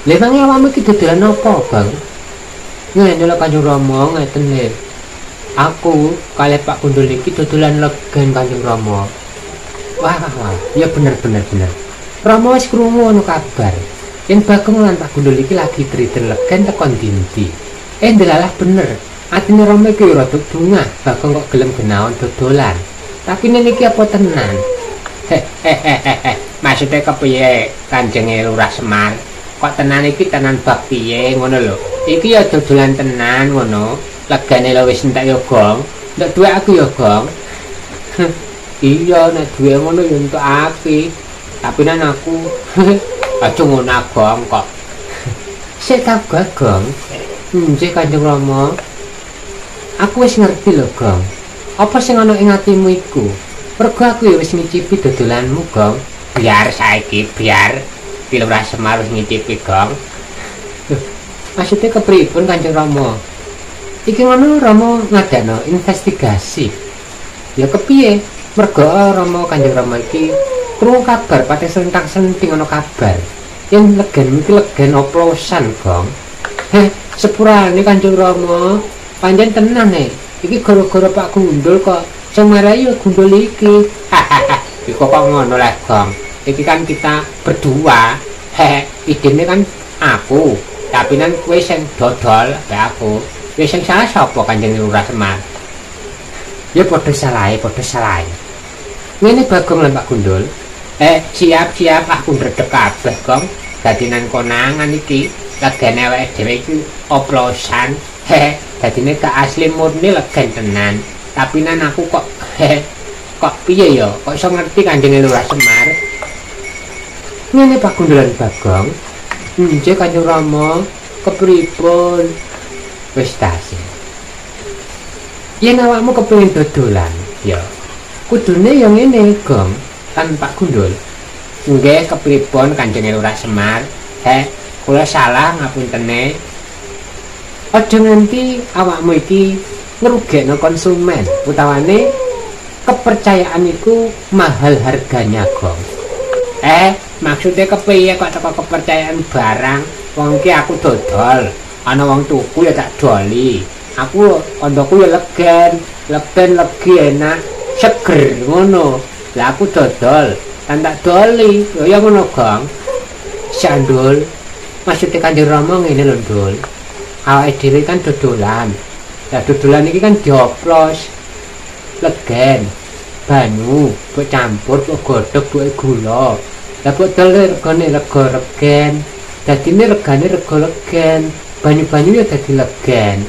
Lha nang awakmu iki dodolan apa, Bang? Ngene lho Kanjeng Rama ngeten lho. Aku kalih Pak Gundul iki dodolan legen Kanjeng Rama. Wah, ya bener. Rama wis krungu ono kabar. Yen Bagong lan Pak Gundul iki lagi triten legen tekan ndi. Ndelalah bener. Atine Rama iki rada bungah, Bagong kok gelem genaon dodolan. Tapi niki apa tenan? Maksudnya kepiye Kanjeng Lurah Semar? Kok tenan iki tenan bab piye ngono lho. Iki ya dodolan tenan ngono. Legane lho wis entek ya, Gong. Ndak duwe aku ya, Gong. Iya nek duwe ngono ya entuk api. Tapi nan aku aja ngono Gong kok. Sik ta Gong. Nggih Kanjeng Rama. Aku wis ngerti lho, Gong. Apa sing ana ing atimu iku? Mergo aku ya wis ngicipi dodolanmu, Gong. Biar saiki, biar Lurah Semar wis ngicipi, Gong. Maksudnya kepripun Kanjeng Rama? Iki ngono Rama ngadakno investigasi. Ya kepiye? Mergo Rama Kanjeng Rama iki krungu kabar pati sentak-senting ana kabar. Yen legen iki legen oplosan, Gong. Sepurane Kanjeng Rama, pancen tenan iki gara-gara Pak Gundul kok sing marahi Gundul iki. Iku kok ngono lah, Gong. Iki kan kita berdua. Idene kan aku, tapi nan kowe sing dodol mbek aku. Ya sing salah sapa Kanjeng Lurah Semar? Ya padha salahe. Ngene Bagong lan Pak Gundul. Siap aku ndredeg kabeh, Gong. Dadi nang konangan iki legene awake dhewe iki oplosan. Dadine gak asli murni legen tenan. Tapi nan aku kok kok piye ya? Kok iso ngerti Kanjeng Lurah Semar? Ngene Pak Gundul lan Bagong. Nggih Kanjeng Rama, kepripun? Wis tasih. Yen awakmu kepengin dodolan, ya kudune ya ngene, Gong, kan Pak Gundul. Nggih kepripun Kanjeng Lurah Semar? Kula salah ngapuntene. Aja nganti awakmu iki ngrugekno konsumen, utawane kepercayaan iku mahal harganya, Gong. Maksudnya kepiye kok teko kepercayaan barang? Wong iki aku dodol, ana wong tuku ya tak doli. Aku kondoku ya legi enak, seger ngono. Lah aku dodol, kan tak doli. Ya ngono, Gong. Sandul. Maksudnya Kanjeng Rama ngene lho, Ndul. Awake dhewe kan dodolan. Lah dodolan iki kan dioplos. Legen, banyu, mbok campur, mbok godhog, mbok gula. Lah botol regane rega regen. Dadine regane rega legen. Banyu-banyu ya dadi legen.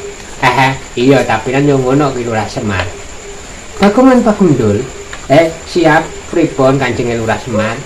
Iya tapi kan yo ngono ki Lurah Semar. Bagong lan Pak Gundul. Siap pripun Kanjeng Lurah Semar?